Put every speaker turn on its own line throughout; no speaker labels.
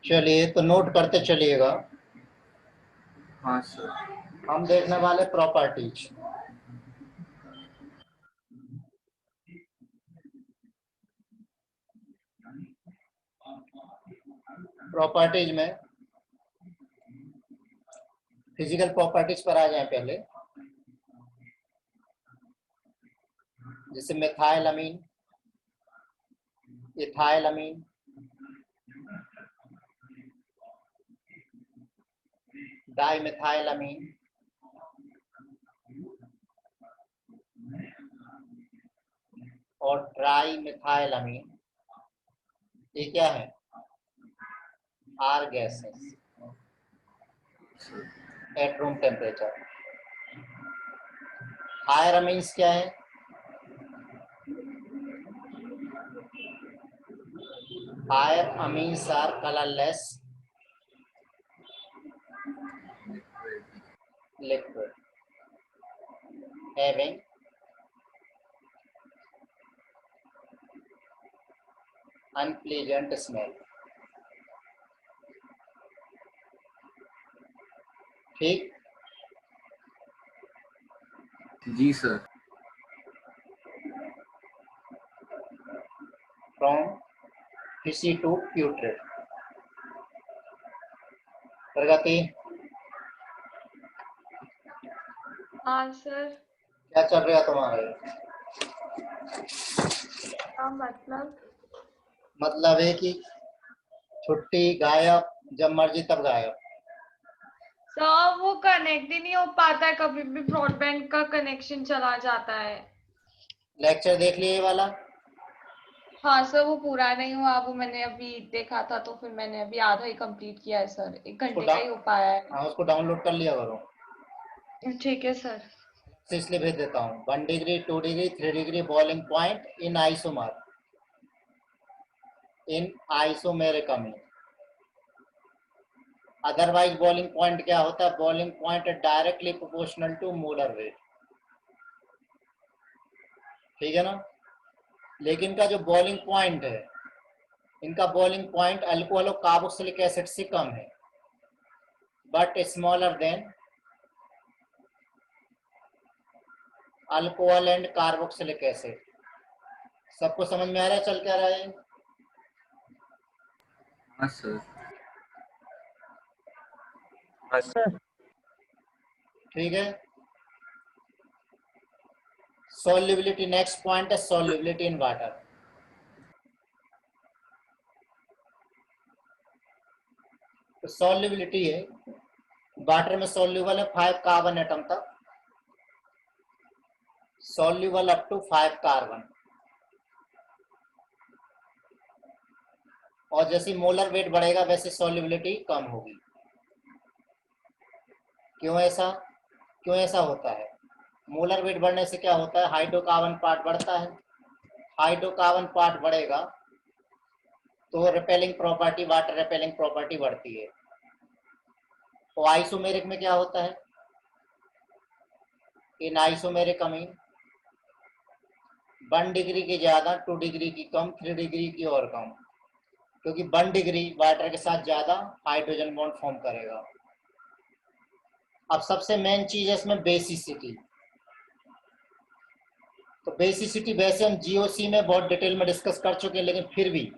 चलिए तो नोट करते चलिएगा।
हाँ सर।
हम देखने वाले प्रॉपर्टीज। प्रॉपर्टीज में फिजिकल प्रॉपर्टीज पर आ जाए पहले, जैसे methyl amine, ethyl amine, dimethyl amine, और ट्राई मिथाइल अमीन। ये क्या है? Are gases at room temperature. Higher amines क्या है? Higher amines are colourless liquid having unpleasant smell। ठीक।
जी sir.
From fishy to putrid. Pragati,
हाँ सर।
क्या चल रहा है तुम्हारे?
क्या मतलब?
मतलब है कि छुट्टी गायब, जब मर्जी तब गायब।
सर वो कनेक्ट ही नहीं हो पाता है, कभी भी ब्रॉडबैंड का कनेक्शन चला जाता है।
लेक्चर देख लिए ये वाला?
हाँ सर, वो पूरा नहीं हुआ, वो मैंने अभी देखा था तो फिर मैंने अभी आधा ही कंप्लीट किया है सर, 1 घंटे का ही हो पाया है।
हाँ, उसको डाउनलोड कर लिया करो।
ठीक है सर।
तो इसलिए भेज देता हूँ। 1 degree, 2 degree, 3 degree boiling point in isomer, in isomeric amine. Otherwise boiling point क्या होता है? Boiling point directly proportional to molar weight. ठीक है ना? लेकिन का जो बॉइलिंग पॉइंट है, इनका बॉइलिंग पॉइंट अल्कोहल और कार्बोक्सिलिक एसिड से कम है, but smaller than alcohol and carboxylic acid. सबको समझ में आ रहा है चल क्या रहा है?
हाँ सर।
हाँ सर।
ठीक है। सॉल्युबिलिटी, नेक्स्ट पॉइंट है सॉल्युबिलिटी इन वाटर। तो सॉल्युबिलिटी है, वाटर में सॉल्युबल है 5 कार्बन एटम तक, सॉल्युबल अप टू 5 कार्बन। और जैसे मोलर वेट बढ़ेगा वैसे सॉल्युबिलिटी कम होगी। क्यों ऐसा होता है? मोलर वेट बढ़ने से क्या होता है? हाइड्रोकार्बन पार्ट बढ़ता है। हाइड्रोकार्बन पार्ट बढ़ेगा तो repelling property, water repelling property बढ़ती है। तो आइसोमेरिक में क्या होता है? इन आइसोमेरिक अमीन 1 डिग्री की ज्यादा, 2 डिग्री की कम, 3 डिग्री की और कम, क्योंकि 1 डिग्री वाटर के साथ ज्यादा हाइड्रोजन बॉन्ड फॉर्म करेगा। अब सबसे मेन चीज है इसमें बेसिसिटी। तो बेसिसिटी वैसे हम जीओसी में बहुत डिटेल में डिस्कस कर चुके हैं, लेकिन फिर भी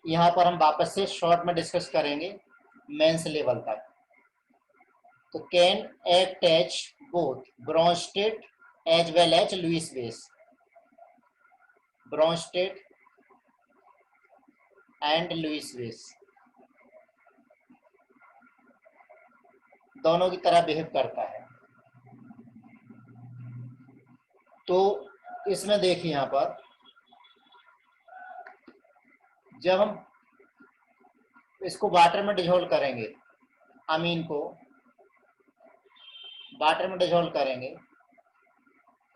यहाँ पर हम वापस से शॉर्ट में डिस्कस करेंगे मेंस लेवल तक। तो can act as both Bronsted as well as Lewis base. Bronsted and Lewis base दोनों की तरह बिहेव करता है। तो इसमें देखिए यहाँ पर जब हम इसको वाटर में डिजोल्व करेंगे, अमीन को वाटर में डिजोल्व करेंगे,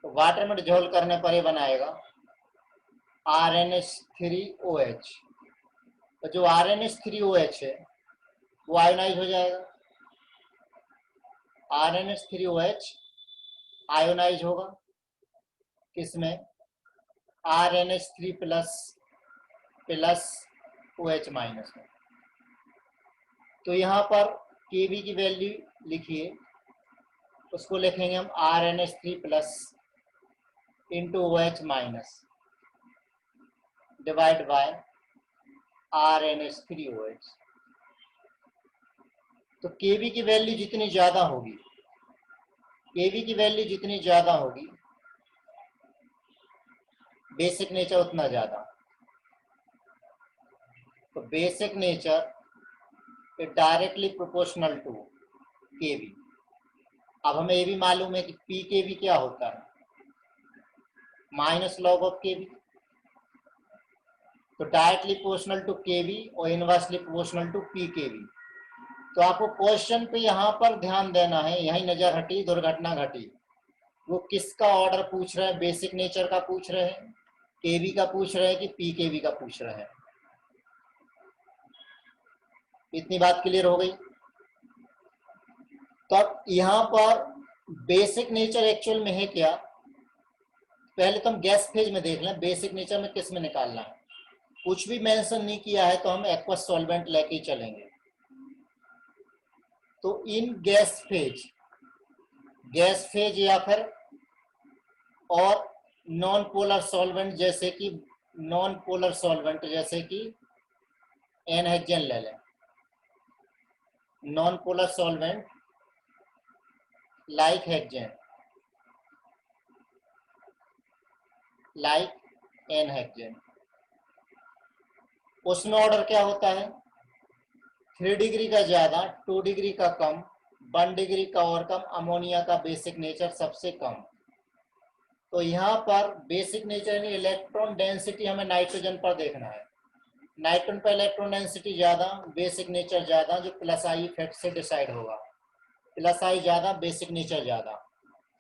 तो वाटर में डिजोल्व करने पर ये बनाएगा RnH3OH। तो जो RnH3OH है वो आयोनाइज हो जाएगा। RnH3OH आयोनाइज होगा किसमें? RnH3 plus plus OH minus में। तो यहाँ पर Kb की वैल्यू लिखिए, उसको लिखेंगे हम RnH3 plus into OH minus divide by RnH3OH। तो Kb की वैल्यू जितनी ज्यादा होगी, Kb की वैल्यू जितनी ज्यादा होगी, बेसिक नेचर उतना ज्यादा। तो basic nature is directly proportional to Kb। अब हमें ये भी मालूम है कि Pkb क्या होता है, माइनस लॉग ऑफ Kb। तो डायरेक्टली प्रोपोर्शनल टू Kb और इनवर्सली प्रोपोर्शनल टू Pkb। तो आपको क्वेश्चन पे यहाँ पर ध्यान देना है, यही नजर हटी, दुर्घटना घटी। वो किसका ऑर्डर पूछ रहे हैं, बेसिक नेचर का पूछ रहे हैं, Kb का पूछ रहे हैं कि Pkb का पूछ रहे हैं। इतनी बात क्लियर हो गई। तो अब यहाँ पर बेसिक नेचर एक्चुअल में है क्या, पहले तो हम गैस फेज में देख लें बेसिक नेचर में किस में निकालना है। कुछ भी मेंशन नहीं किया है तो हम एक्वस सॉल्वेंट लेके चलेंगे। तो इन गैस फेज या फिर और नॉन पोलर सॉल्वेंट जैसे कि एनहेक्सेन ले लें। Non polar solvent like hexane, like n hexane, उसमें ऑर्डर क्या होता है, 3 डिग्री का ज्यादा, 2 डिग्री का कम, 1 डिग्री का और कम, अमोनिया का बेसिक नेचर सबसे कम। तो यहाँ पर बेसिक नेचर यानी इलेक्ट्रॉन डेंसिटी हमें नाइट्रोजन पर देखना है। नाइट्रोजन पर इलेक्ट्रॉन डेंसिटी ज्यादा, बेसिक नेचर ज्यादा, जो प्लस आई इफेक्ट से डिसाइड होगा। प्लस आई ज्यादा, बेसिक नेचर ज्यादा।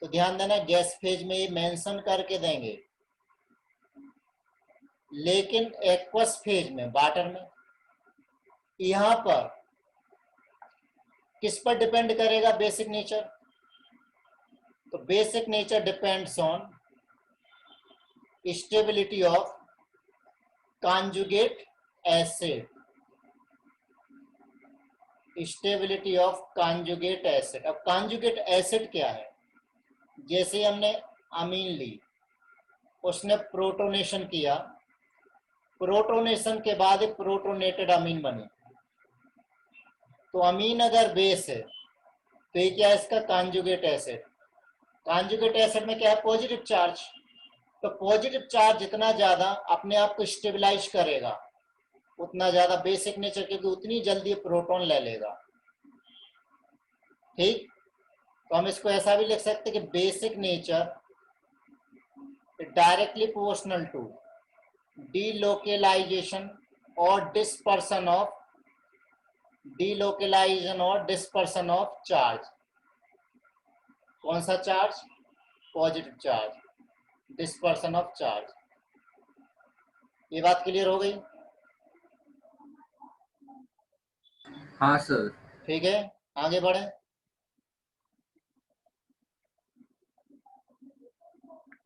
तो ध्यान देना गैस फेज में ये मेंशन करके देंगे, लेकिन एक्वस फेज में वाटर में यहाँ पर किस पर डिपेंड करेगा बेसिक नेचर, तो basic nature depends on stability of conjugate acid, stability of conjugate acid. अब कॉन्जुगेट एसिड क्या है, जैसे हमने अमीन ली, उसने प्रोटोनेशन किया, प्रोटोनेशन के बाद प्रोटोनेटेड अमीन बनी। तो अमीन अगर बेस है तो ये क्या है, इसका कॉन्जुगेट एसिड। कॉन्जुगेट एसिड में क्या है, पॉजिटिव चार्ज। तो पॉजिटिव चार्ज जितना ज्यादा अपने आप को स्टेबलाइज करेगा उतना ज्यादा बेसिक नेचर, क्योंकि उतनी जल्दी प्रोटॉन ले लेगा। ठीक, तो हम इसको ऐसा भी लिख सकते हैं कि basic nature directly proportional to delocalisation और डिस्पर्सन ऑफ चार्ज। कौन सा charge, positive charge, dispersion of charge. ये बात क्लियर हो गई।
हाँ सर।
ठीक है, आगे बढ़े।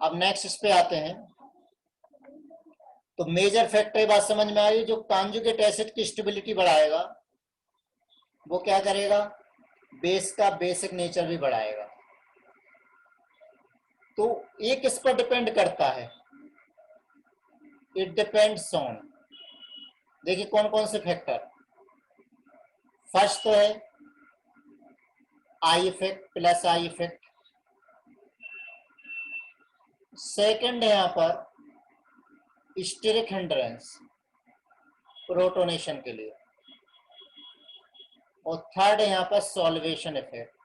अब नेक्स्ट इस पे आते हैं। तो मेजर फैक्टर बात समझ में आई, जो कॉन्जुगेट एसिड की स्टेबिलिटी बढ़ाएगा वो क्या करेगा, बेस का बेसिक नेचर भी बढ़ाएगा। तो ये किस पर डिपेंड करता है, इट डिपेंड्स ऑन, देखिए कौन कौन से फैक्टर। फर्स्ट तो है I effect, plus I effect. Second है यहां पर स्टेरिक हिंड्रेंस प्रोटोनेशन के लिए, और थर्ड है यहां पर solvation effect.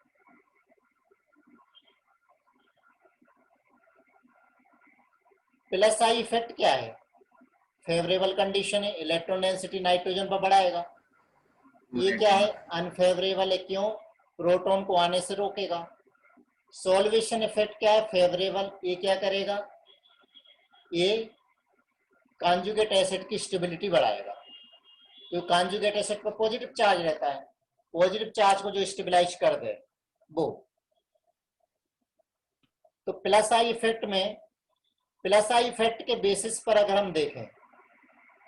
Plus I effect क्या है, फेवरेबल कंडीशन है, इलेक्ट्रॉन डेंसिटी नाइट्रोजन पर बढ़ाएगा। ये क्या है, अनफेवरेबल है, क्यों, प्रोटॉन को आने से रोकेगा। सॉल्वेशन इफेक्ट क्या है, फेवरेबल, ये क्या करेगा, ये कॉन्जुगेट एसिड की स्टेबिलिटी बढ़ाएगा। तो कॉन्जुगेट एसिड पर पॉजिटिव चार्ज रहता है, पॉजिटिव चार्ज को जो स्टेबलाइज कर दे वो। तो प्लस आई इफेक्ट में, प्लस आई इफेक्ट के बेसिस पर अगर हम देखें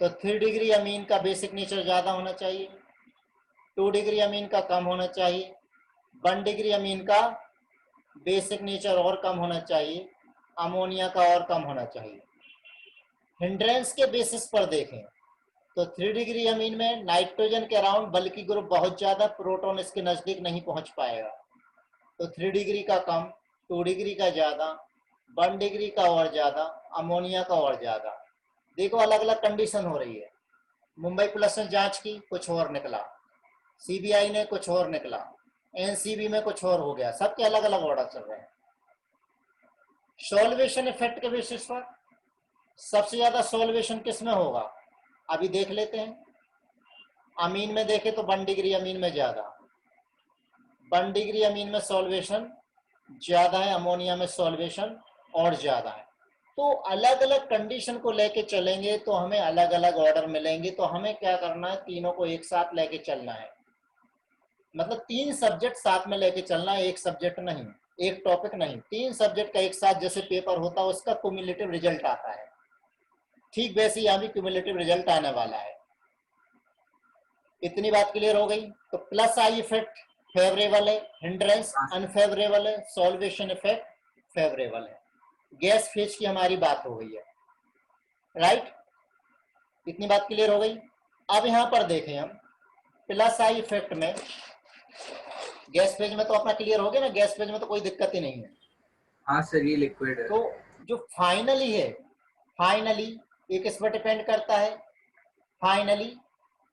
तो 3 डिग्री अमीन का बेसिक नेचर ज्यादा होना चाहिए, 2 डिग्री अमीन का कम होना चाहिए, 1 डिग्री अमीन का बेसिक नेचर और कम होना चाहिए, अमोनिया का और कम होना चाहिए। हिंड्रेंस के बेसिस पर देखें तो 3 डिग्री अमीन में नाइट्रोजन के अराउंड बल्कि ग्रुप बहुत ज्यादा, प्रोटॉन इसके नजदीक नहीं पहुंच पाएगा, तो 3 डिग्री का कम, 2 डिग्री का ज्यादा, 1 डिग्री का और ज्यादा, अमोनिया का और ज्यादा। देखो अलग अलग कंडीशन हो रही है। मुंबई पुलिस ने जांच की, कुछ और निकला, सीबीआई ने कुछ और निकला, एनसीबी में कुछ और हो गया, सबके अलग अलग ऑर्डर चल रहे हैं। सॉल्वेशन इफेक्ट के बेसिस पर सबसे ज्यादा सॉल्वेशन किस में होगा, अभी देख लेते हैं। अमीन में देखें तो 1 डिग्री अमीन में ज्यादा, 1 डिग्री अमीन में सॉल्वेशन ज्यादा है, अमोनिया में सॉल्वेशन और ज्यादा है। तो अलग अलग कंडीशन को लेके चलेंगे तो हमें अलग अलग ऑर्डर मिलेंगे। तो हमें क्या करना है, तीनों को एक साथ लेके चलना है, मतलब 3 सब्जेक्ट साथ में लेके चलना है, एक सब्जेक्ट नहीं, एक टॉपिक नहीं, 3 सब्जेक्ट का एक साथ जैसे पेपर होता है उसका क्यूमुलेटिव रिजल्ट आता है, ठीक वैसे यहाँ भी क्यूमुलेटिव रिजल्ट आने वाला है। इतनी बात क्लियर हो गई। तो प्लस आई इफेक्ट फेवरेबल है, हिंड्रेंस अनफेवरेबल है, सॉल्वेशन इफेक्ट फेवरेबल है। गैस फेज की हमारी बात हो गई है, राइट, इतनी बात क्लियर हो गई। अब यहां पर देखें हम प्लस आई इफेक्ट में, गैस फेज में तो अपना क्लियर हो गया ना, गैस फेज में तो कोई दिक्कत ही नहीं है।
हाँ सर, ये लिक्विड है।
तो जो फाइनली है, फाइनली ये किस पर डिपेंड करता है, finally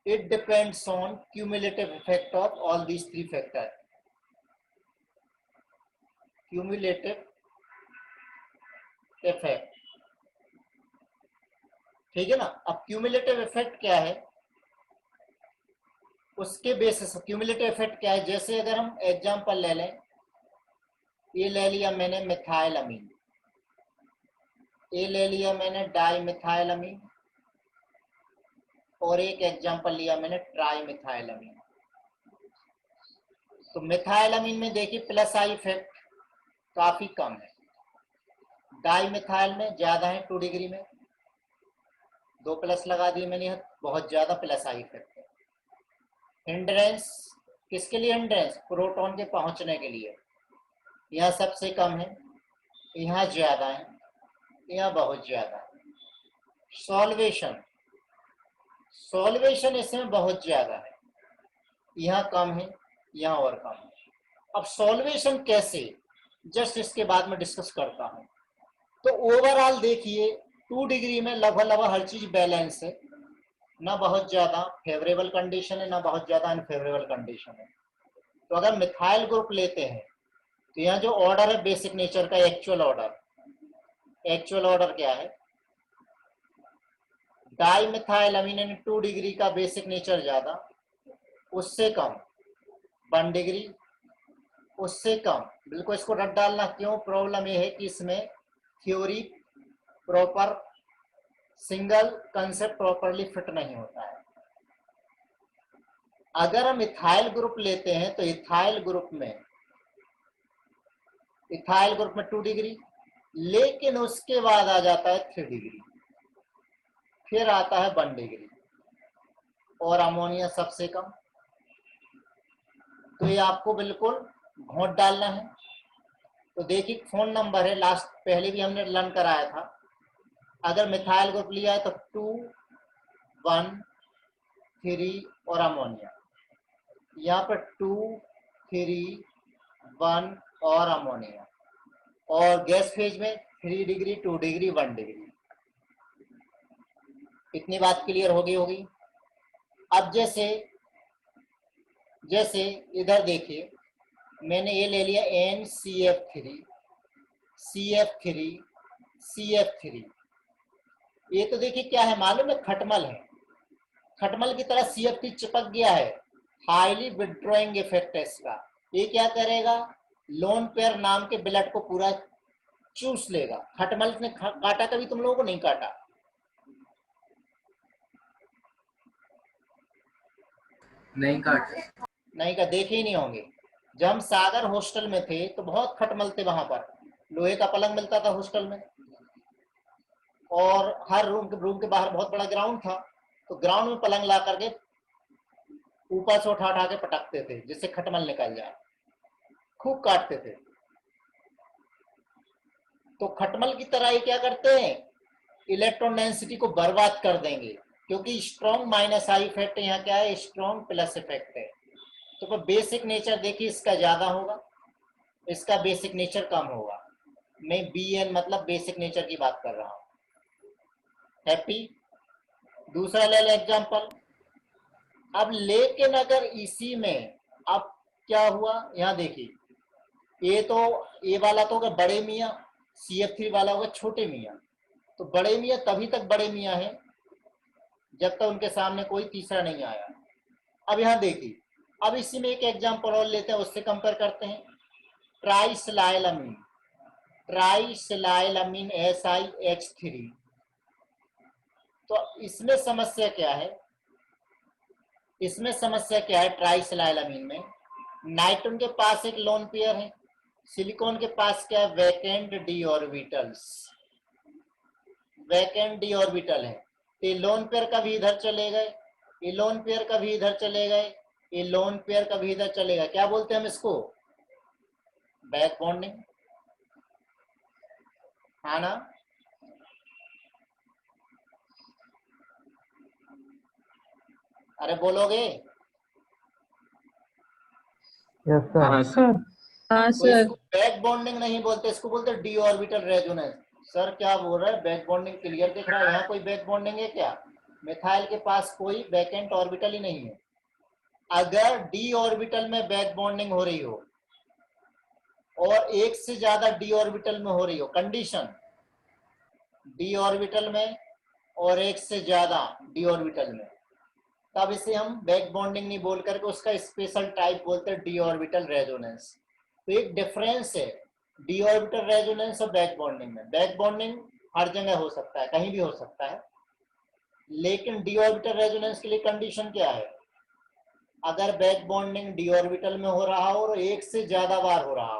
it depends on cumulative effect of all these 3 factors. Cumulative effect, ठीक है ना। अब cumulative effect क्या है, उसके बेसिस cumulative effect क्या है, जैसे अगर हम एग्जांपल ले लें, ये ले लिया मैंने मिथाइल अमीन, ये ले लिया मैंने डाई मिथाइल अमीन, और एक एग्जांपल लिया मैंने ट्राई मिथाइल अमीन। तो मिथाइल अमीन में देखिए प्लस आई इफेक्ट काफी कम है, डाई मिथाइल में ज्यादा है, 2 डिग्री में 2 प्लस लगा दिए मैंने, बहुत ज्यादा प्लस आई इफेक्ट है। हिंड्रेंस किसके लिए, हिंड्रेंस प्रोटॉन के पहुंचने के लिए, यहाँ सबसे कम है, यहाँ ज्यादा है, यहाँ बहुत ज्यादा है। सॉल्वेशन, सॉल्वेशन इसमें बहुत ज्यादा है, यहाँ कम है, यहाँ और कम है। अब सॉल्वेशन कैसे, जस्ट इसके बाद में डिस्कस करता हूं। तो ओवरऑल देखिए 2 डिग्री में लगभग लगभग हर चीज बैलेंस है, ना बहुत ज्यादा फेवरेबल कंडीशन है, ना बहुत ज्यादा अनफेवरेबल कंडीशन है। तो अगर मिथाइल ग्रुप लेते हैं तो यहाँ जो ऑर्डर है बेसिक नेचर का, एक्चुअल ऑर्डर क्या है, डाई मिथाइल अमीन 2 डिग्री का बेसिक नेचर ज्यादा, उससे कम 1 डिग्री, उससे कम, बिल्कुल इसको रट डालना। क्यों, प्रॉब्लम ये है कि इसमें theory proper, single concept properly fit नहीं होता है। अगर हम इथाइल ग्रुप लेते हैं तो इथाइल ग्रुप में 2 डिग्री, लेकिन उसके बाद आ जाता है 3 डिग्री, फिर आता है 1 डिग्री, और अमोनिया सबसे कम। तो ये आपको बिल्कुल घोंट डालना है। तो देखिए फोन नंबर है, लास्ट पहले भी हमने लर्न कराया था। अगर मिथाइल ग्रुप लिया है तो 2, 1, 3 और अमोनिया, यहाँ पर 2, 3, 1 और अमोनिया, और गैस फेज में 3 डिग्री, 2 डिग्री, 1 डिग्री। इतनी बात क्लियर होगी। अब जैसे इधर देखिए, मैंने ये ले लिया NCF3, CF3, CF3। ये तो देखिए क्या है मालूम है, खटमल है, खटमल की तरह CF3 चिपक गया है, हाईली विड्रॉइंग इफेक्ट है इसका। ये क्या करेगा, लोन पेयर नाम के ब्लड को पूरा चूस लेगा। खटमल ने काटा, कभी तुम लोगों को नहीं काटा?
नहीं काट,
नहीं का, देखे ही नहीं होंगे। जब हम सागर हॉस्टल में थे तो बहुत खटमल थे वहां पर, लोहे का पलंग मिलता था हॉस्टल में, और हर रूम के बाहर बहुत बड़ा ग्राउंड था, तो ग्राउंड में पलंग ला करके ऊपर से उठा उठा के पटकते थे जिससे खटमल निकल जाए, खूब काटते थे। तो खटमल की तरह ये क्या करते हैं, इलेक्ट्रॉन डेंसिटी को बर्बाद कर देंगे, क्योंकि स्ट्रॉन्ग माइनस आई इफेक्ट यहाँ क्या है, स्ट्रॉन्ग प्लस इफेक्ट है। तो बेसिक नेचर देखिए इसका ज्यादा होगा, इसका बेसिक नेचर कम होगा। मैं BN मतलब बेसिक नेचर की बात कर रहा हूं। हैप्पी? दूसरा ले लें एग्जांपल। अब लेकिन अगर इसी में अब क्या हुआ, यहाँ देखिए, ये तो ये वाला तो होगा बड़े मियाँ, CF3 वाला होगा छोटे मियाँ। तो बड़े मियाँ तभी तक बड़े मियाँ हैं जब तक उनके सामने कोई तीसरा नहीं आया। अब यहाँ देखिए, अब इसी में एक एग्जांपल और लेते हैं, उससे कंपेयर करते हैं। ट्राइसिलाइलामीन, ट्राइसिलाइलामीन SiH3। तो इसमें समस्या क्या है, इसमें समस्या क्या है, ट्राइसिलाइलामीन में नाइट्रोजन के पास एक लोन पेयर है, सिलिकॉन के पास क्या है, vacant D orbitals, vacant D orbital है। तो ये लोन पेयर कभी इधर चले गए, ये लोन पेयर कभी इधर चले गए, ये लोन पेयर कभी इधर चलेगा, क्या बोलते हैं हम इसको, बैक बॉन्डिंग, है ना। अरे बोलोगे?
Yes sir.
हाँ सर।
हाँ
तो इसको बैक बॉन्डिंग नहीं बोलते, इसको बोलते डी ऑर्बिटल रेजोनेंस। सर क्या बोल रहा है, बैक बॉन्डिंग क्लियर दिख रहा है, यहाँ कोई बैक बॉन्डिंग है क्या, मिथाइल के पास कोई वैकेंट ऑर्बिटल ही नहीं है। अगर डी ऑर्बिटल में बैक बॉन्डिंग हो रही हो और एक से ज्यादा डी ऑर्बिटल में हो रही हो, कंडीशन डी ऑर्बिटल में और एक से ज्यादा डी ऑर्बिटल में, तब इसे हम बैक बॉन्डिंग नहीं बोल करके उसका स्पेशल टाइप बोलते हैं डी ऑर्बिटल रेजोनेंस। तो एक डिफरेंस है डी ऑर्बिटल रेजोनेंस और बैक बॉन्डिंग में। बैक बॉन्डिंग हर जगह हो सकता है, कहीं भी हो सकता है, लेकिन डी ऑर्बिटल रेजोनेंस के लिए कंडीशन क्या है, अगर बैक बॉन्डिंग डी ऑर्बिटल में हो रहा हो और एक से ज्यादा बार हो रहा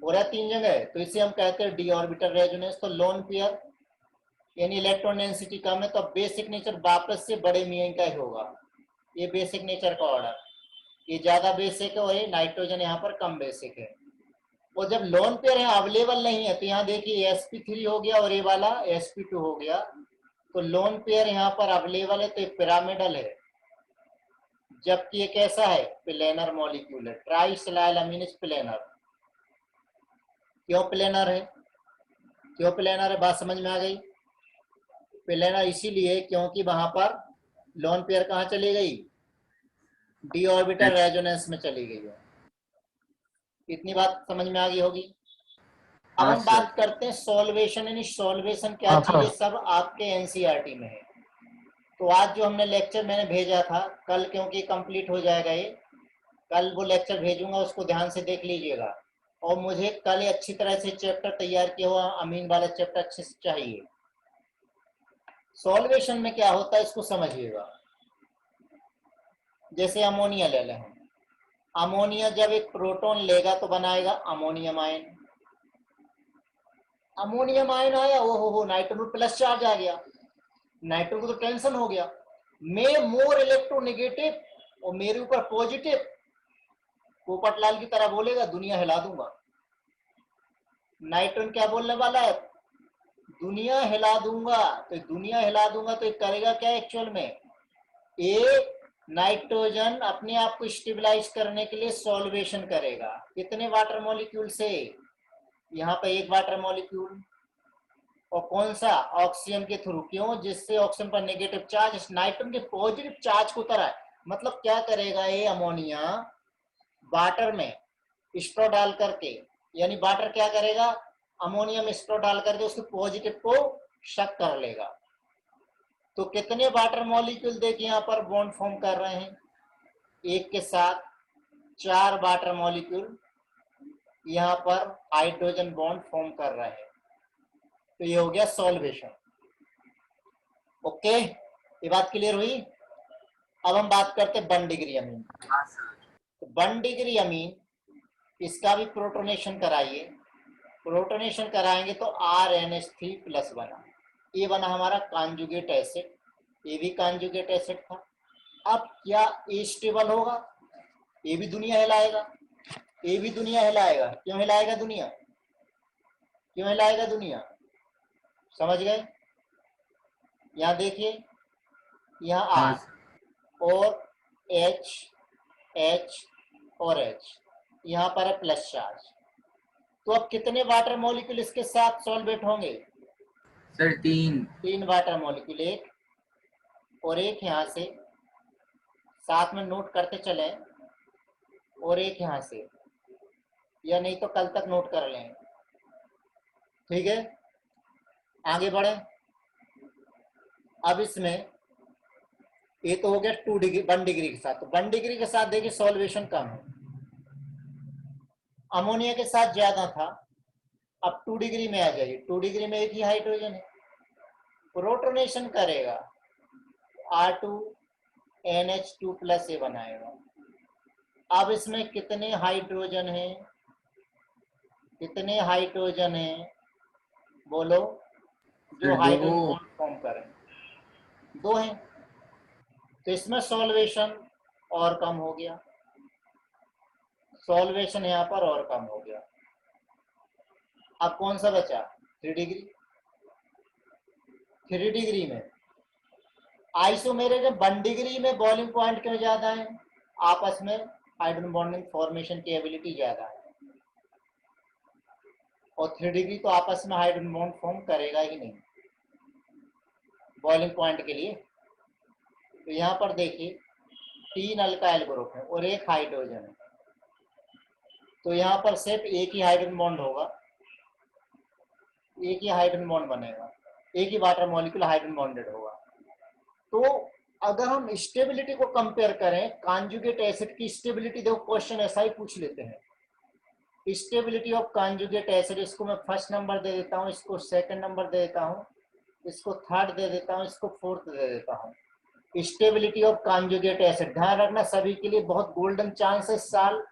हो रहा है 3 जगह, तो इसे हम कहते हैं डी ऑर्बिटल रेजोनेंस। तो लोन पेयर यानी इलेक्ट्रॉन डेंसिटी कम है, तो बेसिक नेचर वापस से बड़े मियाँ का ही होगा। ये बेसिक नेचर का ऑर्डर, ये ज्यादा बेसिक है और ये नाइट्रोजन यहाँ पर कम बेसिक है। और जब लोन पेयर है अवेलेबल नहीं है, तो यहाँ देखिए sp3 हो गया और ये वाला sp2 हो गया, तो लोन पेयर यहाँ पर अवेलेबल है, तो ये पिरामिडल है, जबकि ये कैसा है, प्लेनर मॉलिक्यूल है। ट्राइसिलाइलामीन इज प्लेनर। क्यों प्लेनर है, क्यों प्लेनर है, बात समझ में आ गई। प्लेनर इसीलिए क्योंकि वहां पर लोन पेयर कहाँ चली गई, डी ऑर्बिटल रेजोनेंस में चली गई है। इतनी बात समझ में आ गई होगी। अब
हाँ
हम
सर।
बात करते हैं सॉल्वेशन। यानी सॉल्वेशन क्या
हाँ,
चीज है,
सर।
सब आपके एनसीईआरटी में है। तो आज जो हमने लेक्चर मैंने भेजा था, कल क्योंकि कंप्लीट हो जाएगा ये, कल वो लेक्चर भेजूंगा, उसको ध्यान से देख लीजिएगा। और मुझे कल अच्छी तरह से चैप्टर तैयार किया हुआ अमीन वाला चैप्टर अच्छे से चाहिए। सॉल्वेशन में क्या होता है इसको समझिएगा। जैसे अमोनिया ले लें, अमोनिया जब एक प्रोटॉन लेगा तो बनाएगा अमोनियम आयन। अमोनियम आयन आया, ओ हो नाइट्रोजन प्लस चार्ज आ गया, नाइट्रोजन को तो टेंशन हो गया, मैं मोर इलेक्ट्रोनेगेटिव और मेरे ऊपर पॉजिटिव, पोपटलाल की तरह बोलेगा दुनिया हिला दूंगा। नाइट्रोजन क्या बोलने वाला है, दुनिया हिला दूंगा। तो दुनिया हिला दूंगा तो करेगा क्या एक्चुअल में, एक नाइट्रोजन अपने आप को स्टेबलाइज करने के लिए सॉल्वेशन करेगा। कितने वाटर मॉलिक्यूल से, यहाँ पे एक वाटर मॉलिक्यूल, और कौन सा, ऑक्सीजन के थ्रू। क्यों, जिससे ऑक्सीजन पर नेगेटिव चार्ज नाइट्रोजन के पॉजिटिव चार्ज को उतरा है। मतलब क्या करेगा ये अमोनिया, वाटर में स्ट्रॉ डाल करके, यानी वाटर क्या करेगा, अमोनिया में स्ट्रॉ डाल करके उसके पॉजिटिव को शक कर लेगा। तो कितने वाटर मॉलिक्यूल देखिए यहाँ पर बॉन्ड फॉर्म कर रहे हैं, एक के साथ 4 वाटर मॉलिक्यूल यहाँ पर हाइड्रोजन बॉन्ड फॉर्म कर रहे हैं। तो ये हो गया सॉल्वेशन। ओके, ये बात क्लियर हुई। अब हम बात करते हैं 1 डिग्री अमीन।
हाँ सर।
तो 1 डिग्री अमीन, इसका भी प्रोटोनेशन कराइए। प्रोटोनेशन कराएंगे तो RNH3+1, ये बना हमारा कॉन्जुगेट एसिड, ये भी कॉन्जुगेट एसिड था। अब क्या ए स्टेबल होगा? ये भी दुनिया हिलाएगा, ये भी दुनिया हिलाएगा। क्यों हिलाएगा दुनिया? क्यों हिलाएगा दुनिया? समझ गए? यहाँ देखिए, यहाँ
हाँ
आर और एच, एच और एच, यहाँ पर है प्लस चार्ज। तो अब कितने वाटर मॉलिक्यूल इसके साथ सॉल्वेट होंगे?
सर 3।
3 वाटर मॉलिक्यूल, एक और एक यहाँ से, साथ में नोट करते चले, और एक यहाँ से, या नहीं तो कल तक नोट कर लें। ठीक है, आगे बढ़े। अब इसमें ये तो हो गया 2 डिग्री 1 डिग्री के साथ। तो 1 डिग्री के साथ देखिए सॉल्वेशन कम है, अमोनिया के साथ ज्यादा था। अब 2 डिग्री में आ जाइए, 2 डिग्री में एक ही हाइड्रोजन है, प्रोटोनेशन करेगा, R2NH2 प्लस ए बनाएगा। अब इसमें कितने हाइड्रोजन हैं? कितने हाइड्रोजन हैं बोलो, जो
सर
हाइड्रोजन
2।
बॉन्ड फॉर्म करें? 2 हैं। तो इसमें सॉल्वेशन और कम हो गया, सॉल्वेशन यहाँ पर और कम हो गया। अब कौन सा बचा? 3 डिग्री। 3 डिग्री में आइसोमेरिज्म 1 डिग्री में बॉइलिंग पॉइंट क्यों ज्यादा है? आपस में हाइड्रोजन बॉन्डिंग फॉर्मेशन की एबिलिटी ज्यादा है, और 3 डिग्री तो आपस में हाइड्रोजन बॉन्ड फॉर्म करेगा ही नहीं बॉइलिंग पॉइंट के लिए। तो यहाँ पर देखिए 3 अल्काइल ग्रुप है और एक हाइड्रोजन है, तो यहाँ पर सिर्फ एक ही हाइड्रोजन बॉन्ड होगा, एक ही हाइड्रोजन बॉन्ड बनेगा, एक ही वाटर मॉलिक्यूल हाइड्रोजन बॉन्डेड होगा। तो अगर हम स्टेबिलिटी को कंपेयर करें, कॉन्जुगेट एसिड की स्टेबिलिटी, देखो क्वेश्चन ऐसा ही पूछ लेते हैं, स्टेबिलिटी ऑफ कॉन्जुगेट एसिड, इसको मैं फर्स्ट नंबर दे देता हूँ, इसको सेकंड नंबर दे देता हूँ, इसको थर्ड दे देता हूँ, इसको फोर्थ दे देता हूँ। स्टेबिलिटी ऑफ कॉन्जुगेट एसिड, ध्यान रखना सभी के लिए बहुत गोल्डन चांस है साल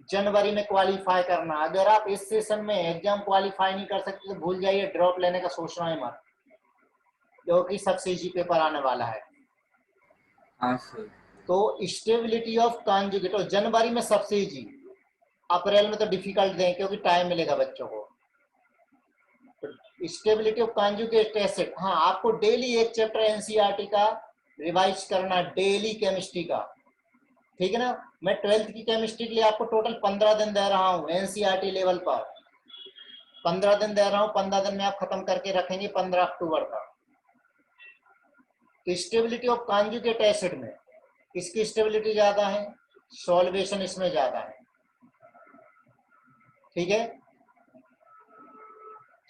जनवरी में क्वालिफाई करना। अगर आप इस सेशन में एग्जाम क्वालिफाई नहीं कर सकते तो भूल जाइए, ड्रॉप लेने का सोचना है मत, क्योंकि सबसे इजी पेपर आने वाला है।
हाँ सर।
तो स्टेबिलिटी ऑफ कॉन्जुगेट, और जनवरी में सबसे इजी, अप्रैल में तो डिफिकल्ट दें क्योंकि टाइम मिलेगा बच्चों को। स्टेबिलिटी ऑफ कॉन्जुगेट एसिड, हाँ आपको डेली एक चैप्टर एनसीईआरटी का रिवाइज करना, डेली केमिस्ट्री का, ठीक है ना। मैं 12th की केमिस्ट्री के लिए आपको टोटल 15 दिन दे रहा हूँ एनसीईआरटी लेवल पर, 15 दिन दे रहा हूँ, 15 दिन में आप खत्म करके रखेंगे 15 अक्टूबर का। तो स्टेबिलिटी ऑफ कॉन्जुगेट एसिड में इसकी स्टेबिलिटी ज्यादा है, सॉल्वेशन इसमें ज्यादा है, ठीक है।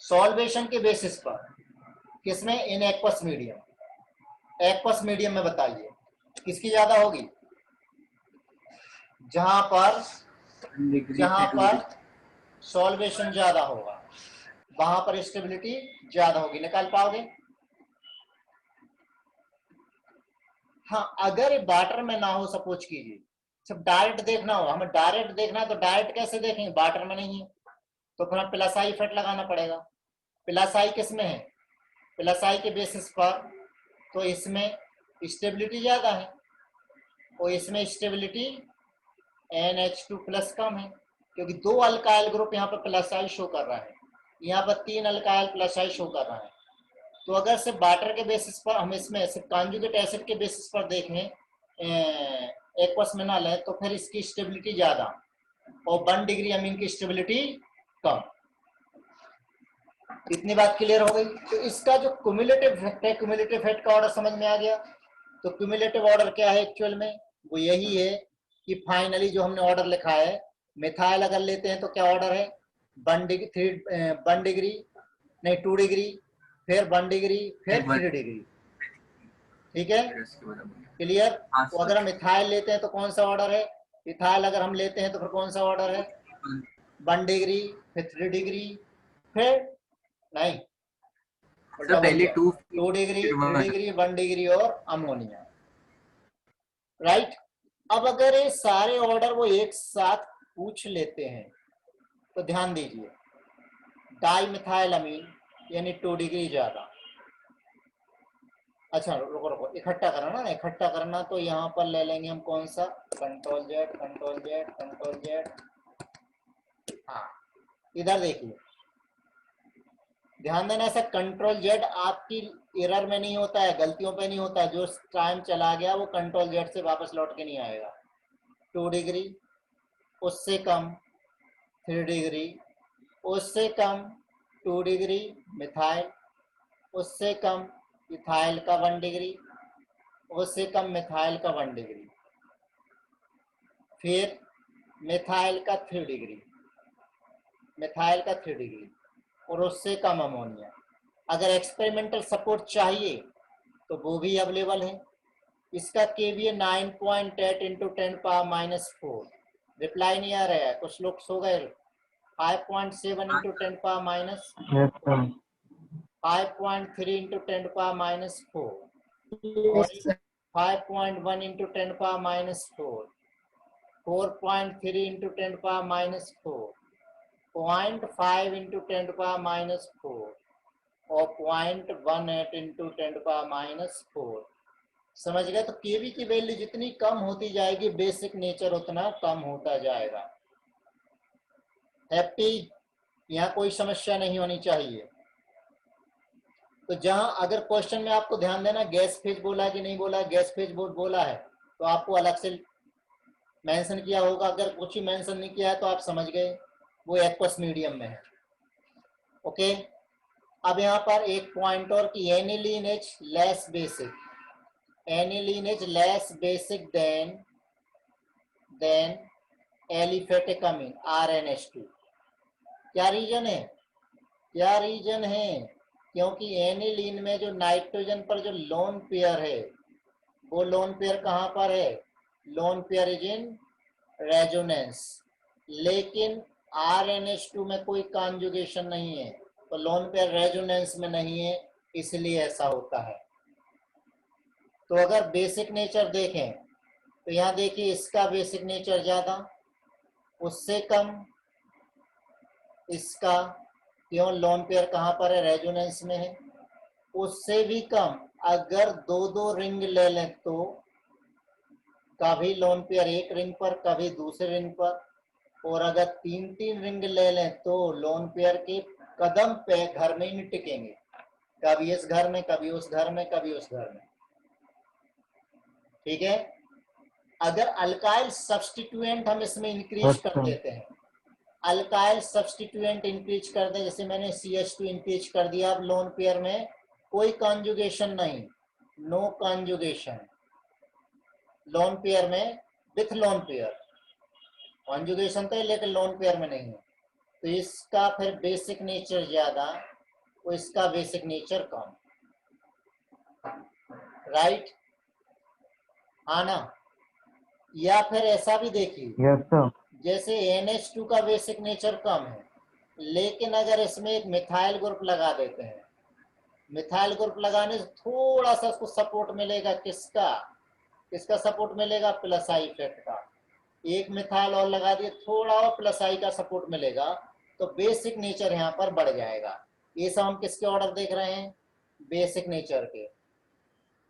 सॉल्वेशन के बेसिस पर किसमें? In aqueous medium, aqueous medium में बताइए किसकी ज्यादा होगी? जहां पर सॉल्वेशन ज्यादा होगा वहां पर स्टेबिलिटी ज्यादा होगी, निकाल पाओगे? हाँ, अगर वाटर में ना हो, सपोज कीजिए, सब डायरेक्ट देखना हो, हमें डायरेक्ट देखना है, तो डायरेक्ट कैसे देखेंगे? वाटर में नहीं है तो फिर प्लस आई इफेक्ट लगाना पड़ेगा। प्लस आई किस में है? प्लस आई के बेसिस पर, तो इसमें स्टेबिलिटी ज्यादा है और इसमें स्टेबिलिटी NH2 प्लस कम है, क्योंकि 2 अल्काइल ग्रुप यहाँ पर प्लस आई शो कर रहा है, यहाँ पर 3 अल्काइल प्लस आई शो कर रहा है। तो अगर सिर्फ वाटर के बेसिस पर हम इसमें सिर्फ कॉन्जुगेट एसिड के बेसिस पर देखें, एक्वस में ना लें, तो फिर इसकी स्टेबिलिटी ज्यादा और 1 डिग्री अमीन की स्टेबिलिटी कम। इतनी बात क्लियर हो गई। तो इसका जो क्युमुलेटिव इफेक्ट है, क्युमुलेटिव इफेक्ट का ऑर्डर समझ में आ गया। तो क्युमुलेटिव ऑर्डर क्या है एक्चुअल में? वो यही है कि फाइनली जो हमने ऑर्डर लिखा है, मिथाइल अगर लेते हैं तो क्या ऑर्डर है? 1 डिग्री नहीं 2 डिग्री, फिर 1 डिग्री, फिर 3 डिग्री, ठीक है, क्लियर। तो अगर हम इथाइल लेते हैं तो कौन सा ऑर्डर है? इथाइल अगर हम लेते हैं तो फिर कौन सा ऑर्डर है? 1 डिग्री, फिर 3 डिग्री, फिर नहीं
सर पहले
2 डिग्री, 3 डिग्री, 1 डिग्री और अमोनिया, राइट। अब अगर ये सारे ऑर्डर वो एक साथ पूछ लेते हैं तो ध्यान दीजिए, डाई मिथाइल अमीन यानी 2 डिग्री ज्यादा, अच्छा रुको रुको, इकट्ठा करना ना, इकट्ठा करना तो यहाँ पर ले लेंगे हम कौन सा, control Z control Z control Z. हाँ इधर देखिए, ध्यान देना, ऐसा कंट्रोल जेड आपकी एरर में नहीं होता है, गलतियों पे नहीं होता है। जो टाइम चला गया वो कंट्रोल जेड से वापस लौट के नहीं आएगा। 2 डिग्री, उससे कम 3 डिग्री, उससे कम 2 डिग्री मिथाइल, उससे कम इथाइल का 1 डिग्री, उससे कम मिथाइल का 1 डिग्री, फिर मिथाइल का 3 डिग्री, मिथाइल का 3 डिग्री, और उससे कम अमोनिया। अगर एक्सपेरिमेंटल सपोर्ट चाहिए तो वो भी अवेलेबल है। इसका केवीए 9.8 इंटू 10⁻⁻4। रिप्लाई नहीं आ रहा है, कुछ लोग सो गए। 5.7 इंटू 10⁻⁻, 5.3 इंटू 10⁻⁻4, और 5.1 इंटू 10⁻⁻4, 4.3 इंटू 10⁻⁻4, 0.5 इंटू 10⁻⁻4 और 0.18 इंटू 10⁻�4। समझ गए? तो केवी की वैल्यू जितनी कम होती जाएगी बेसिक नेचर उतना कम होता जाएगा। हैप्पी? यहाँ कोई समस्या नहीं होनी चाहिए। तो जहां अगर क्वेश्चन में आपको ध्यान देना गैस फेज बोला कि नहीं बोला, गैस फेज बोला है तो आपको अलग से मेंशन किया होगा। अगर कुछ ही मेंशन नहीं किया है तो आप समझ गए वो एक्वस मीडियम में है। ओके, अब यहाँ पर एक पॉइंट और कि aniline is less basic, aniline is less basic than aliphatic amine RNH2। क्या रीजन है? क्या रीजन है? क्योंकि एनिलीन में जो नाइट्रोजन पर जो लोन पेयर है वो लोन पेयर कहाँ पर है? Lone pair is in resonance, लेकिन RNH2 में कोई कॉन्जुगेशन नहीं है, तो लोन पेयर रेजोनेंस में नहीं है, इसलिए ऐसा होता है। तो अगर बेसिक नेचर देखें तो यहाँ देखिए इसका बेसिक नेचर ज्यादा, उससे कम इसका, क्यों? लोन पेयर कहाँ पर है? रेजोनेंस में है। उससे भी कम अगर दो दो रिंग ले लें तो कभी लोन पेयर एक रिंग पर कभी दूसरे रिंग पर, और अगर तीन तीन रिंग ले लें तो लोन पेयर के कदम पे घर में ही नहीं टिकेंगे, कभी इस घर में कभी उस घर में कभी उस घर में। ठीक है, अगर अल्काइल सब्स्टिट्यूएंट हम इसमें इंक्रीज कर देते हैं, अल्काइल सब्स्टिट्यूएंट इंक्रीज कर दें, जैसे मैंने CH2 इंक्रीज कर दिया, अब लोन पेयर में कोई कॉन्जुगेशन नहीं, नो कॉन्जुगेशन, लोन पेयर में विथ लोन पेयर कॉन्जुगेशन तो है लेकिन लोन पेयर में नहीं है, तो इसका फिर बेसिक नेचर ज्यादा और इसका बेसिक नेचर कम। राइट? हाँ ना? या फिर ऐसा भी देखिए,
यस सर।
जैसे NH2 का बेसिक नेचर कम है, लेकिन अगर इसमें एक मिथाइल ग्रुप लगा देते हैं, मिथाइल ग्रुप लगाने से थोड़ा सा उसको सपोर्ट मिलेगा, किसका? किसका सपोर्ट मिलेगा? प्लस आई इफेक्ट का। एक मिथाइल और लगा दिए, थोड़ा और प्लस आई का सपोर्ट मिलेगा, तो बेसिक नेचर यहाँ पर बढ़ जाएगा। ये सब हम किसके ऑर्डर देख रहे हैं? बेसिक नेचर के।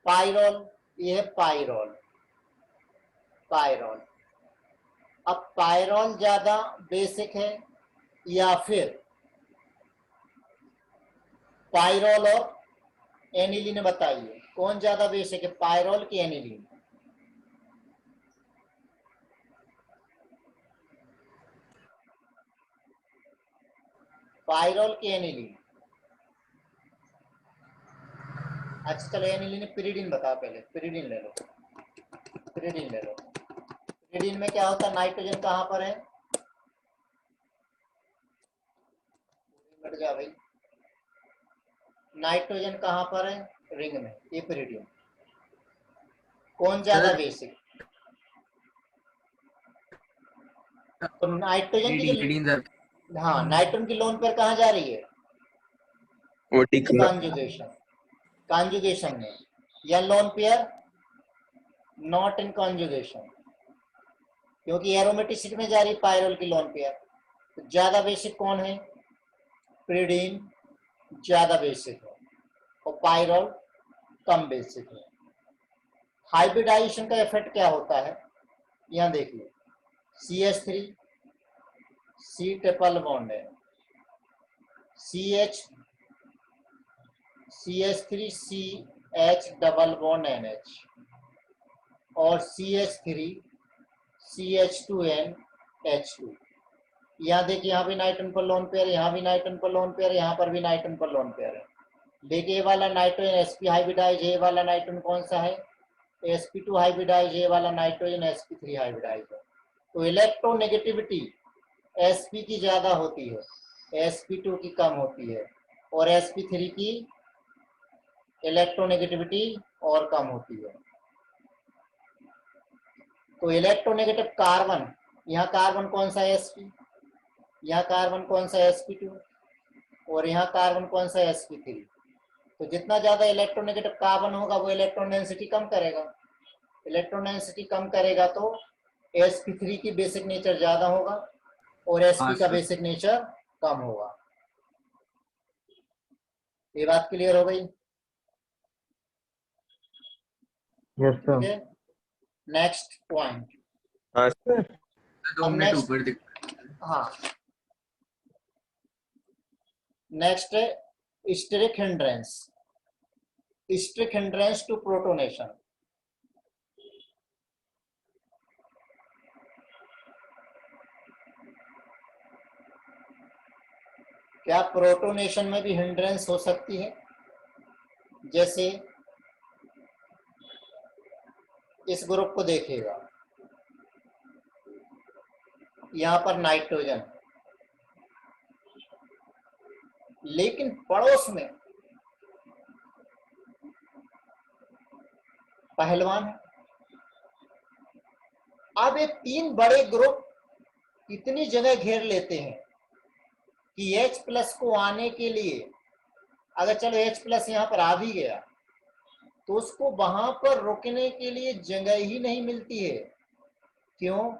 पाइरोल, ये है पाइरोल, पाइरोल। अब पाइरोल ज्यादा बेसिक है या फिर पाइरोल और एनिलीन? बताइए कौन ज्यादा बेसिक है, पाइरोल की एनिलीन? पाइरोल की एनिलीन? अच्छा चलो एनिलीन, पिरिडीन बताओ पहले, पिरिडीन ले लो, पिरिडीन ले लो। पिरिडीन में क्या होता है? नाइट्रोजन कहाँ पर है? मिट जा भाई, नाइट्रोजन कहाँ पर है? रिंग में, ये पिरिडीन। कौन ज्यादा
सर
बेसिक? तो नाइट्रोजन की
रीडिंग सर
जो, हाँ नाइट्रोजन की लोन पेयर कहाँ जा रही है? कॉन्जुगेशन, कॉन्जुगेशन में, या lone pair not in conjugation, क्योंकि एरोमेटिसिटी में जा रही पाइरोल की लोन पेयर। तो ज्यादा बेसिक कौन है? पिरिडीन ज्यादा बेसिक है, और पाइरोल कम बेसिक है। हाइब्रिडाइजेशन का इफेक्ट क्या होता है, यहाँ देखिए CH3 C ट्रिपल बॉन्ड है, CH3 CH double bond NH और CH3 CH2N H2। यहाँ देखिए यहाँ भी नाइट्रोजन पर लोन पेयर, यहाँ भी नाइट्रोजन पर लोन पेयर, यहाँ पर भी नाइट्रोजन पर लोन पेयर है। देखिए ये वाला नाइट्रोजन sp हाइब्रिडाइज, ये वाला नाइट्रोजन कौन सा है sp2 हाइब्रिडाइज, ये वाला नाइट्रोजन sp3 हाइब्रिडाइज है। तो इलेक्ट्रोनेगेटिविटी sp की ज्यादा होती है, sp2 की कम होती है, और sp3 की इलेक्ट्रोनेगेटिविटी और कम होती है। तो इलेक्ट्रोनेगेटिव कार्बन, यहाँ कार्बन कौन सा है sp, यहाँ कार्बन कौन सा sp2, और यहाँ कार्बन कौन सा sp3। तो जितना ज्यादा इलेक्ट्रोनेगेटिव कार्बन होगा वो इलेक्ट्रॉन डेंसिटी कम करेगा, इलेक्ट्रॉन डेंसिटी कम करेगा तो sp3 की बेसिक नेचर ज्यादा होगा और sp
हाँ
का
सर।
बेसिक नेचर कम होगा। ये बात क्लियर हो गई?
यस
ठीक
सर।
है, नेक्स्ट पॉइंट।
हाँ सर।
2
अब
मिनट
नेक्स्ट,
ऊपर दिख।
हाँ नेक्स्ट है steric hindrance, steric hindrance to protonation. क्या प्रोटोनेशन में भी हिंड्रेंस हो सकती है? जैसे इस ग्रुप को देखिएगा, यहां पर नाइट्रोजन, लेकिन पड़ोस में पहलवान है। अब ये तीन बड़े ग्रुप इतनी जगह घेर लेते हैं कि H+ को आने के लिए, अगर चलो H+ यहां पर आ भी गया तो उसको वहां पर रुकने के लिए जगह ही नहीं मिलती है। क्यों?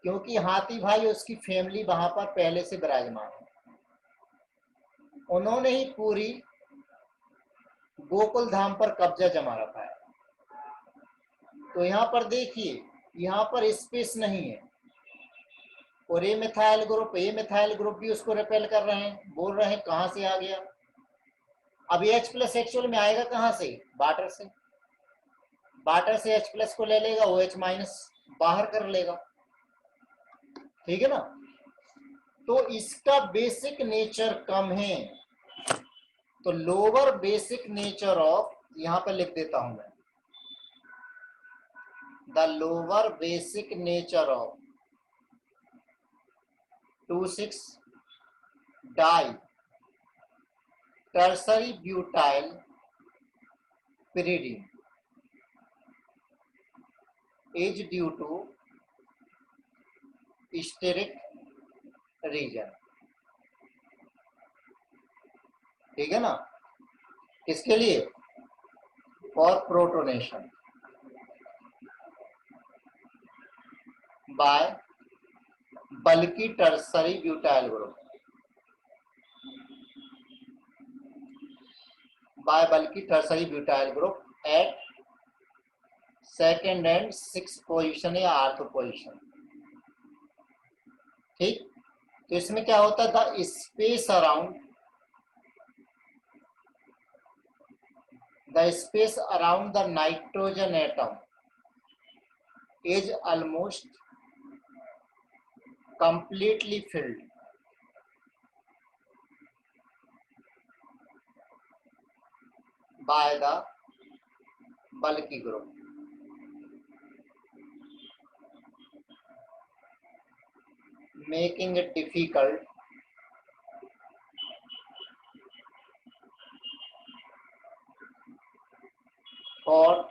क्योंकि हाथी भाई उसकी फैमिली वहां पर पहले से विराजमान है, उन्होंने ही पूरी गोकुल धाम पर कब्जा जमा रखा है। तो यहाँ पर देखिए, यहाँ पर स्पेस नहीं है, और ये मिथाइल ग्रुप भी उसको रिपेल कर रहे हैं, बोल रहे हैं कहां से आ गया। अब H+ एक्चुअल में आएगा कहां से? वाटर से, वाटर से H+ को ले लेगा, OH- बाहर कर लेगा, ठीक है ना। तो इसका बेसिक नेचर कम है, तो लोअर बेसिक नेचर ऑफ, यहां पर लिख देता हूं मैं, the lower basic nature of 2,6 di tertiary butyl pyridine is due to steric region। ठीक है ना, किसके लिए? For protonation by bulky tertiary butyl group, by bulky tertiary butyl group at second and 6th position या 8th position. ठीक, तो इसमें क्या होता था, space around the nitrogen atom is almost completely filled by the bulky group। Making it difficult for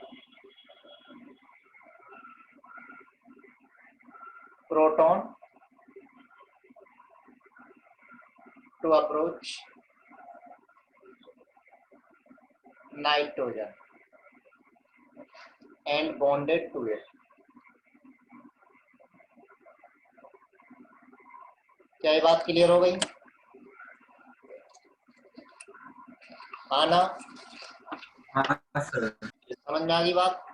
proton to approach nitrogen and bonded to it। क्या ये बात क्लियर हो गई? आना
हाँ सर।
समझ में आ गई बात?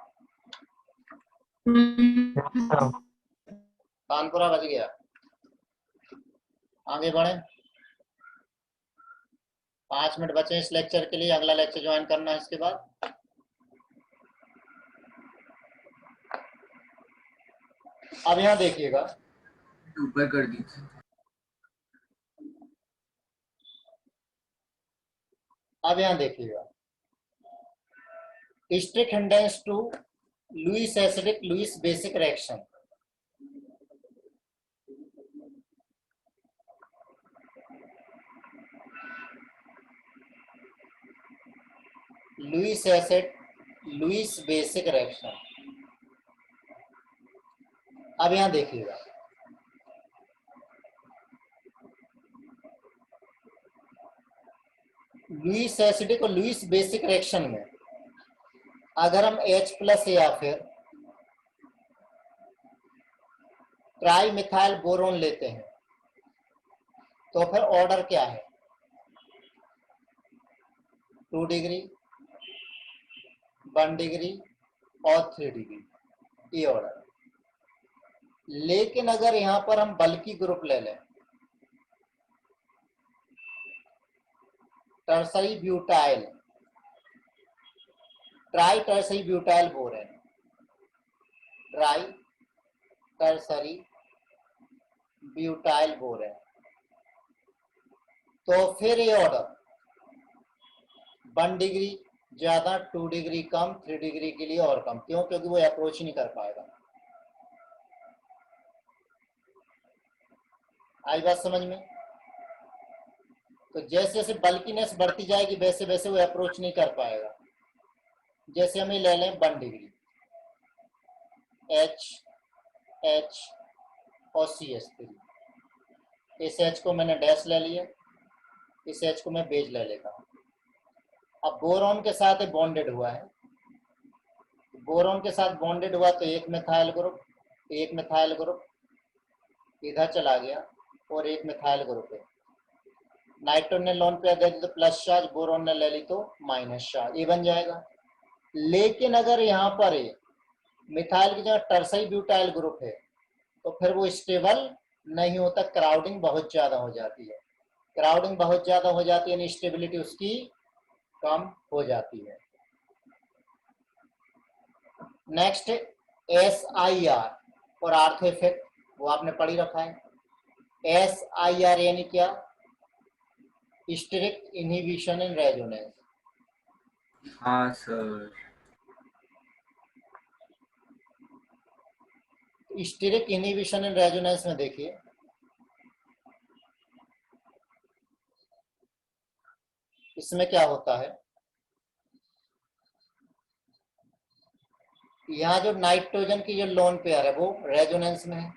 कानपुरा बज गया। आगे बढ़े, 5 मिनट बचे इस लेक्चर के लिए, अगला लेक्चर ज्वाइन करना है इसके बाद। अब यहाँ देखिएगा,
ऊपर कर दीजिए।
अब यहाँ देखिएगा, steric hindrance to Lewis acidic Lewis basic reaction. Lewis acid Lewis basic reaction. अब यहां देखिएगा, लुईस एसिडिक और लुईस बेसिक रिएक्शन में अगर हम H+ या फिर ट्राई मिथाइल बोरोन लेते हैं तो फिर ऑर्डर क्या है? 2 डिग्री, 1 डिग्री और 3 डिग्री, ये ऑर्डर। लेकिन अगर यहां पर हम बल्कि ग्रुप ले लें, tertiary butyl, try tertiary butyl borane, try tertiary butyl borane, तो फिर ये ऑर्डर 1 डिग्री ज्यादा, 2 डिग्री कम, 3 डिग्री के लिए और कम। क्यों? क्योंकि वो अप्रोच नहीं कर पाएगा। आई बात समझ में? तो जैसे जैसे बल्कीनेस बढ़ती जाएगी वैसे वैसे वो अप्रोच नहीं कर पाएगा। जैसे हम ये ले लें 1 डिग्री, H H और CH3, इस H को मैंने डैश ले लिया, इस H को मैं बेज ले लेता हूँ। अब बोरॉन के साथ बॉन्डेड हुआ है, बोरॉन के साथ बॉन्डेड हुआ तो एक मिथाइल ग्रुप, एक मिथाइल ग्रुप इधर चला गया और एक मिथाइल ग्रुप है। नाइट्रोजन ने लोन पे दे दी तो प्लस चार्ज, बोरॉन ने ले ली तो माइनस चार्ज, ये बन जाएगा। लेकिन अगर यहाँ पर मिथाइल की जगह टर्सरी ब्यूटाइल ग्रुप है तो फिर वो स्टेबल नहीं होता, क्राउडिंग बहुत ज्यादा हो जाती है। क्राउडिंग बहुत ज्यादा हो जाती है, यानी स्टेबिलिटी उसकी कम हो जाती है। नेक्स्ट SIR और आर्थो इफेक्ट, वो आपने पढ़ी रखा है। SIR यानी क्या? Steric inhibition in resonance.
हाँ sir.
Steric inhibition in resonance में देखिए, इसमें क्या होता है, यहाँ जो नाइट्रोजन की जो लोन पेयर है वो रेजोनेंस में है,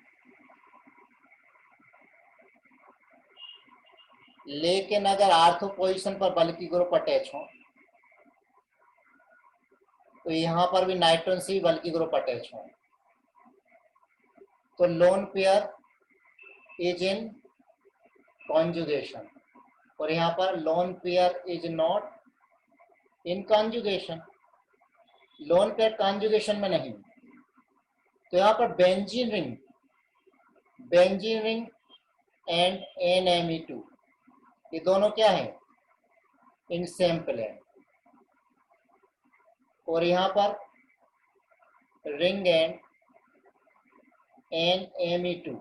लेकिन अगर आर्थो पोजीशन पर बल्कि ग्रुप अटैच हो तो यहाँ पर भी नाइट्रोजन से बल्कि ग्रुप अटैच हो, तो lone pair is in conjugation और यहाँ पर lone pair is not in conjugation, lone pair conjugation में नहीं। तो यहाँ पर बेंजीन रिंग एंड NMe2 ये दोनों क्या है? In same plane. और यहाँ पर रिंग एंड NMe2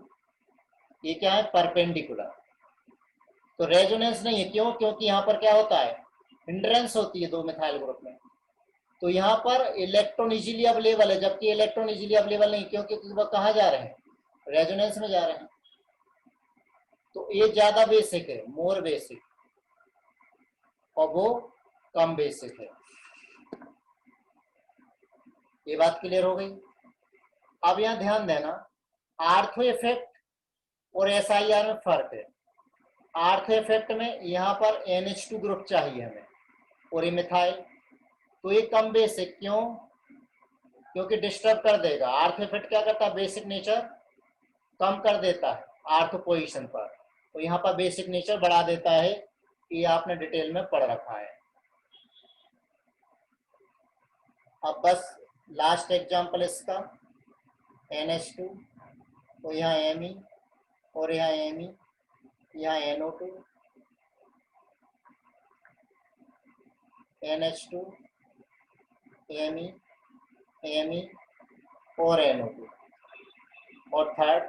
ये क्या है? परपेंडिकुलर। तो रेजोनेंस नहीं है। क्यों? क्योंकि यहाँ पर क्या होता है? हिंड्रेंस होती है दो मिथाइल ग्रुप में। तो यहाँ पर इलेक्ट्रॉन इजीली अवेलेबल है, जबकि इलेक्ट्रॉन इजीली अवेलेबल नहीं, क्योंकि वह कहाँ जा रहे हैं? रेजोनेंस में जा रहे हैं। तो ये ज्यादा बेसिक है, मोर बेसिक, और वो कम बेसिक है। ये बात क्लियर हो गई? अब यहां ध्यान देना, आर्थो इफेक्ट और SIR में फर्क है। आर्थो इफेक्ट में यहाँ पर NH2 ग्रुप चाहिए हमें और ये मिथाइल, तो ये कम बेसिक। क्यों? क्योंकि डिस्टर्ब कर देगा। आर्थो इफेक्ट क्या करता है? बेसिक नेचर कम कर देता है आर्थो पोजीशन पर, तो यहाँ पर बेसिक नेचर बढ़ा देता है। ये आपने डिटेल में पढ़ रखा है। अब बस लास्ट एग्जांपल इसका NH2, तो यहाँ Me और यहाँ Me, यहाँ NO2, NH2, Me और NO2, और थर्ड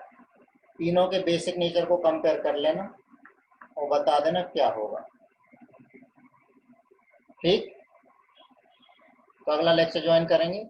तीनों के बेसिक नेचर को कंपेयर कर लेना और बता देना क्या होगा। ठीक, तो अगला लेक्चर ज्वाइन करेंगे।